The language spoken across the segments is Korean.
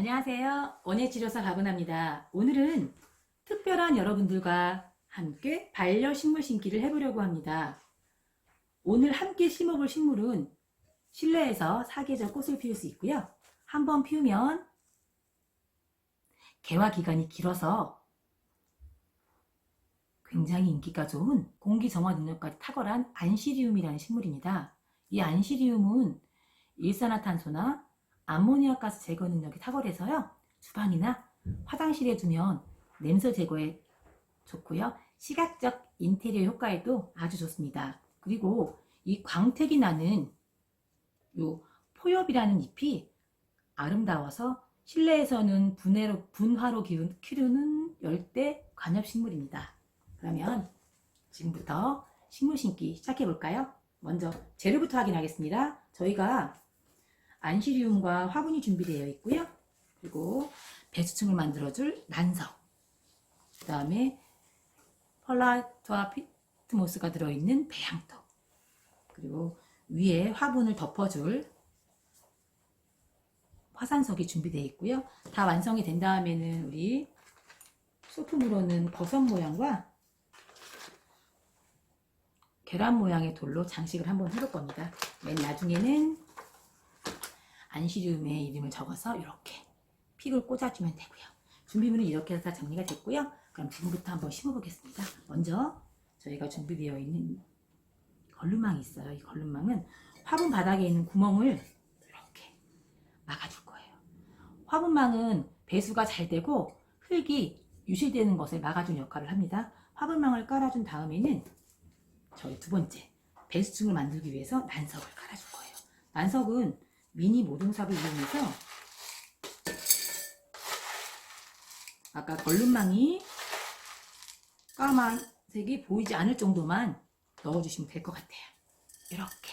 안녕하세요. 원예치료사 박은하입니다. 오늘은 특별한 여러분들과 함께 반려식물 심기를 해보려고 합니다. 오늘 함께 심어볼 식물은 실내에서 사계절 꽃을 피울 수 있고요. 한번 피우면 개화 기간이 길어서 굉장히 인기가 좋은 공기 정화 능력까지 탁월한 안시리움이라는 식물입니다. 이 안시리움은 일산화탄소나 암모니아 가스 제거 능력이 탁월해서요. 주방이나 화장실에 두면 냄새 제거에 좋고요. 시각적 인테리어 효과에도 아주 좋습니다. 그리고 이 광택이 나는 요 포엽이라는 잎이 아름다워서 실내에서는 분화로 키우는 열대 관엽식물입니다. 그러면 지금부터 식물 심기 시작해 볼까요? 먼저 재료부터 확인하겠습니다. 저희가 안시리움과 화분이 준비되어 있고요. 그리고 배수층을 만들어줄 난석, 그 다음에 펄라트와 피트모스가 들어있는 배양토, 그리고 위에 화분을 덮어줄 화산석이 준비되어 있고요. 다 완성이 된 다음에는 우리 소품으로는 버섯 모양과 계란 모양의 돌로 장식을 한번 해볼 겁니다. 맨 나중에는 안시리움의 이름을 적어서 이렇게 픽을 꽂아주면 되고요. 준비물은 이렇게 해서 다 정리가 됐고요. 그럼 지금부터 한번 심어보겠습니다. 먼저 저희가 준비되어 있는 걸름망이 있어요. 이 걸름망은 화분 바닥에 있는 구멍을 이렇게 막아줄 거예요. 화분망은 배수가 잘 되고 흙이 유실되는 것을 막아주는 역할을 합니다. 화분망을 깔아준 다음에는 저희 두 번째 배수층을 만들기 위해서 난석을 깔아줄 거예요. 난석은 미니 모종삽을 이용해서 아까 걸름망이 까만색이 보이지 않을 정도만 넣어주시면 될 것 같아요. 이렇게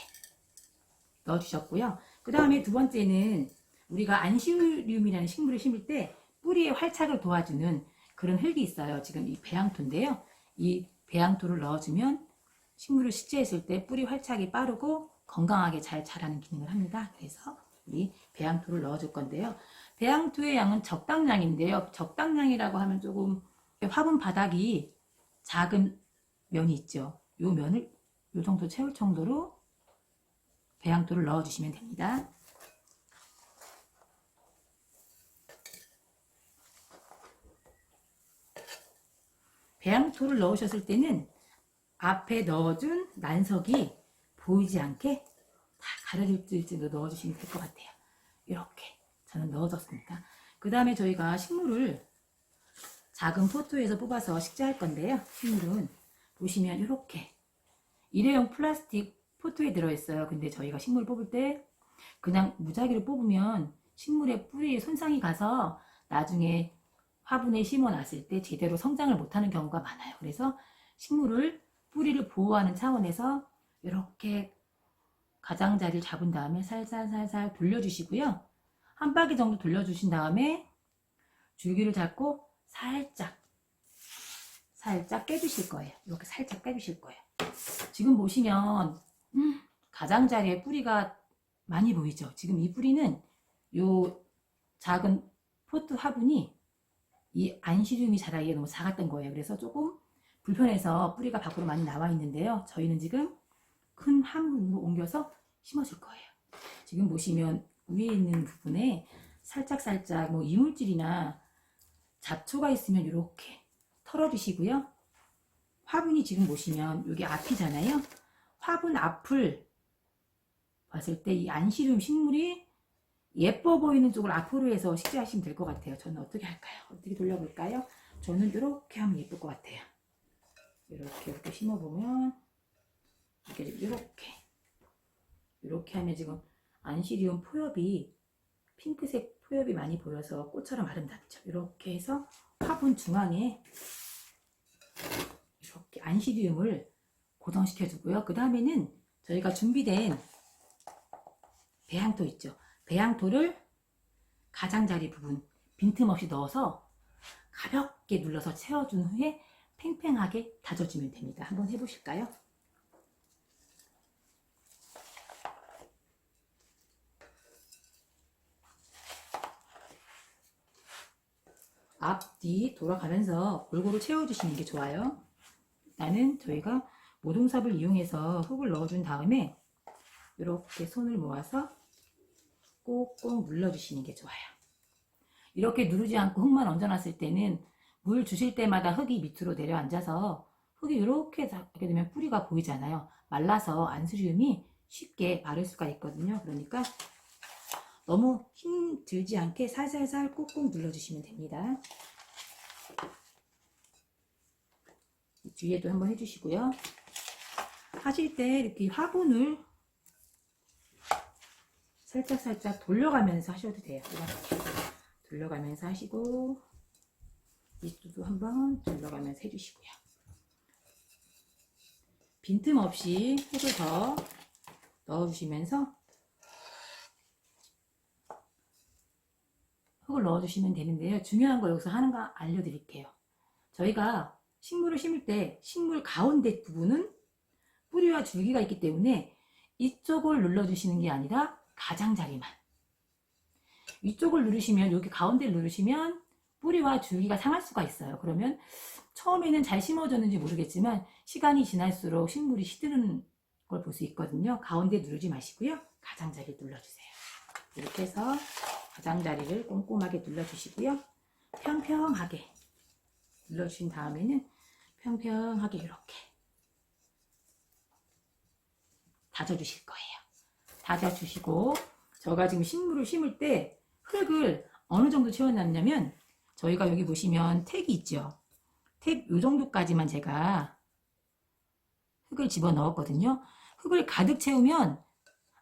넣어주셨고요. 그 다음에 두 번째는 우리가 안시리움이라는 식물을 심을 때 뿌리의 활착을 도와주는 그런 흙이 있어요. 지금 이 배양토인데요. 이 배양토를 넣어주면 식물을 식재했을 때 뿌리 활착이 빠르고 건강하게 잘 자라는 기능을 합니다. 그래서 우리 배양토를 넣어줄 건데요. 배양토의 양은 적당량인데요. 적당량이라고 하면 조금 화분 바닥이 작은 면이 있죠. 이 면을 이 정도 채울 정도로 배양토를 넣어주시면 됩니다. 배양토를 넣으셨을 때는 앞에 넣어준 난석이 보이지 않게 다 가려질 정도 넣어주시면 될 것 같아요. 이렇게 저는 넣어줬습니다. 그 다음에 저희가 식물을 작은 포트에서 뽑아서 식재할 건데요. 식물은 보시면 이렇게 일회용 플라스틱 포트에 들어있어요. 근데 저희가 식물 뽑을 때 그냥 무작위로 뽑으면 식물의 뿌리에 손상이 가서 나중에 화분에 심어놨을 때 제대로 성장을 못하는 경우가 많아요. 그래서 식물을 뿌리를 보호하는 차원에서 이렇게 가장자리를 잡은 다음에 살살 돌려주시고요. 한 바퀴 정도 돌려주신 다음에 줄기를 잡고 살짝 깨주실 거예요. 이렇게 살짝 깨주실 거예요. 지금 보시면 가장자리에 뿌리가 많이 보이죠. 지금 이 뿌리는 요 작은 포트 화분이 이 안시리움이 자라기에 너무 작았던 거예요. 그래서 조금 불편해서 뿌리가 밖으로 많이 나와 있는데요. 저희는 지금 큰 화분으로 옮겨서 심어줄 거예요. 지금 보시면 위에 있는 부분에 살짝 뭐 이물질이나 잡초가 있으면 이렇게 털어주시고요. 화분이 지금 보시면 여기 앞이잖아요. 화분 앞을 봤을 때 이 안시리움 식물이 예뻐 보이는 쪽을 앞으로 해서 식재하시면 될 것 같아요. 저는 어떻게 할까요? 어떻게 돌려볼까요? 저는 이렇게 하면 예쁠 것 같아요. 이렇게 심어보면 이렇게 하면 지금 안시리움 포엽이 핑크색 포엽이 많이 보여서 꽃처럼 아름답죠. 이렇게 해서 화분 중앙에 이렇게 안시리움을 고정시켜 주고요. 그 다음에는 저희가 준비된 배양토 있죠. 배양토를 가장자리 부분 빈틈없이 넣어서 가볍게 눌러서 채워준 후에 팽팽하게 다져주면 됩니다. 한번 해보실까요? 앞, 뒤 돌아가면서 골고루 채워주시는 게 좋아요. 일단은 저희가 모동삽을 이용해서 흙을 넣어준 다음에 이렇게 손을 모아서 꼭꼭 눌러주시는 게 좋아요. 이렇게 누르지 않고 흙만 얹어놨을 때는 물 주실 때마다 흙이 밑으로 내려앉아서 흙이 이렇게 닿게 되면 뿌리가 보이잖아요. 말라서 안스리움이 쉽게 마를 수가 있거든요. 그러니까 너무 힘 들지 않게 살살살 꾹꾹 눌러주시면 됩니다. 뒤에도 한번 해주시고요. 하실 때 이렇게 화분을 살짝살짝 돌려가면서 하셔도 돼요. 이렇게 돌려가면서 하시고 이쪽도 한번 돌려가면서 해주시고요. 빈틈없이 흙을 더 넣어주시면서 흙을 넣어주시면 되는데요. 중요한 거 여기서 하는 거 알려드릴게요. 저희가 식물을 심을 때 식물 가운데 부분은 뿌리와 줄기가 있기 때문에 이쪽을 눌러주시는 게 아니라 가장자리만. 이쪽을 누르시면 여기 가운데를 누르시면 뿌리와 줄기가 상할 수가 있어요. 그러면 처음에는 잘 심어졌는지 모르겠지만 시간이 지날수록 식물이 시드는 걸 볼 수 있거든요. 가운데 누르지 마시고요. 가장자리 눌러주세요. 이렇게 해서 가장자리를 꼼꼼하게 눌러주시고요. 평평하게 눌러주신 다음에는 평평하게 이렇게 다져주실 거예요. 다져주시고 제가 지금 식물을 심을 때 흙을 어느 정도 채워놨냐면 저희가 여기 보시면 택이 있죠. 택 요 정도까지만 제가 흙을 집어 넣었거든요. 흙을 가득 채우면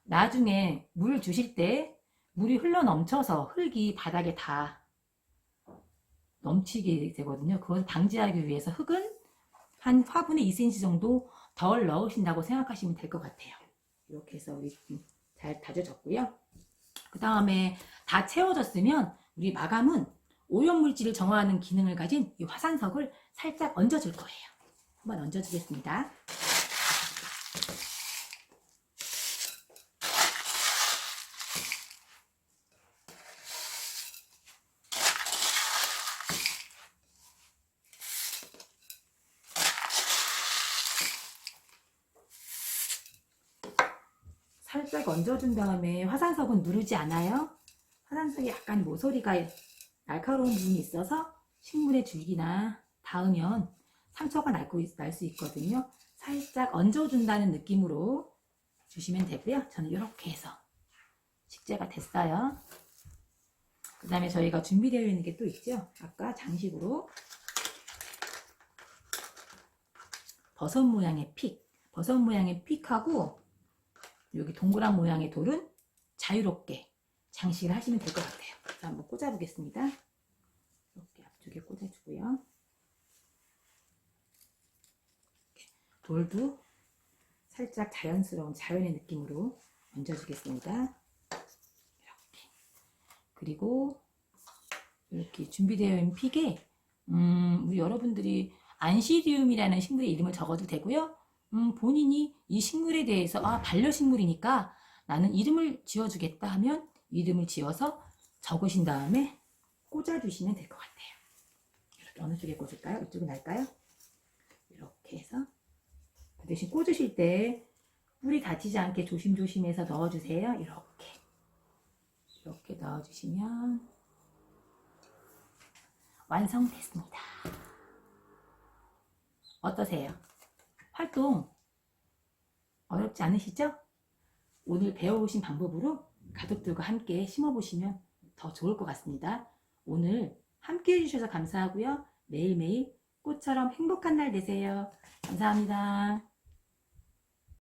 나중에 물 주실 때 물이 흘러 넘쳐서 흙이 바닥에 다 넘치게 되거든요. 그것을 방지하기 위해서 흙은 한 화분에 2cm 정도 덜 넣으신다고 생각하시면 될 것 같아요. 이렇게 해서 우리 잘 다져졌고요. 그 다음에 다 채워졌으면 우리 마감은 오염물질을 정화하는 기능을 가진 이 화산석을 살짝 얹어줄 거예요. 한번 얹어주겠습니다. 살짝 얹어준 다음에 화산석은 누르지 않아요. 화산석이 약간 모서리가 날카로운 부분이 있어서 식물의 줄기나 닿으면 상처가 날 수 있거든요. 살짝 얹어준다는 느낌으로 주시면 되고요. 저는 이렇게 해서 식재가 됐어요. 그 다음에 저희가 준비되어 있는 게 또 있죠. 아까 장식으로 버섯 모양의 픽, 버섯 모양의 픽하고 여기 동그란 모양의 돌은 자유롭게 장식을 하시면 될 것 같아요. 그래서 한번 꽂아 보겠습니다. 이렇게 앞쪽에 꽂아주고요. 돌도 살짝 자연스러운 자연의 느낌으로 얹어주겠습니다. 이렇게. 그리고 이렇게 준비되어 있는 픽에 우리 여러분들이 안시리움이라는 식물의 이름을 적어도 되고요. 본인이 이 식물에 대해서 반려식물이니까 나는 이름을 지어주겠다 하면 이름을 지어서 적으신 다음에 꽂아주시면 될 것 같아요. 이렇게 어느 쪽에 꽂을까요? 이쪽은 날까요? 이렇게 해서 그 대신 꽂으실 때 뿌리 다치지 않게 조심조심해서 넣어주세요. 이렇게 넣어주시면 완성됐습니다. 어떠세요? 활동 어렵지 않으시죠? 오늘 배워오신 방법으로 가족들과 함께 심어보시면 더 좋을 것 같습니다. 오늘 함께 해주셔서 감사하고요. 매일매일 꽃처럼 행복한 날 되세요. 감사합니다.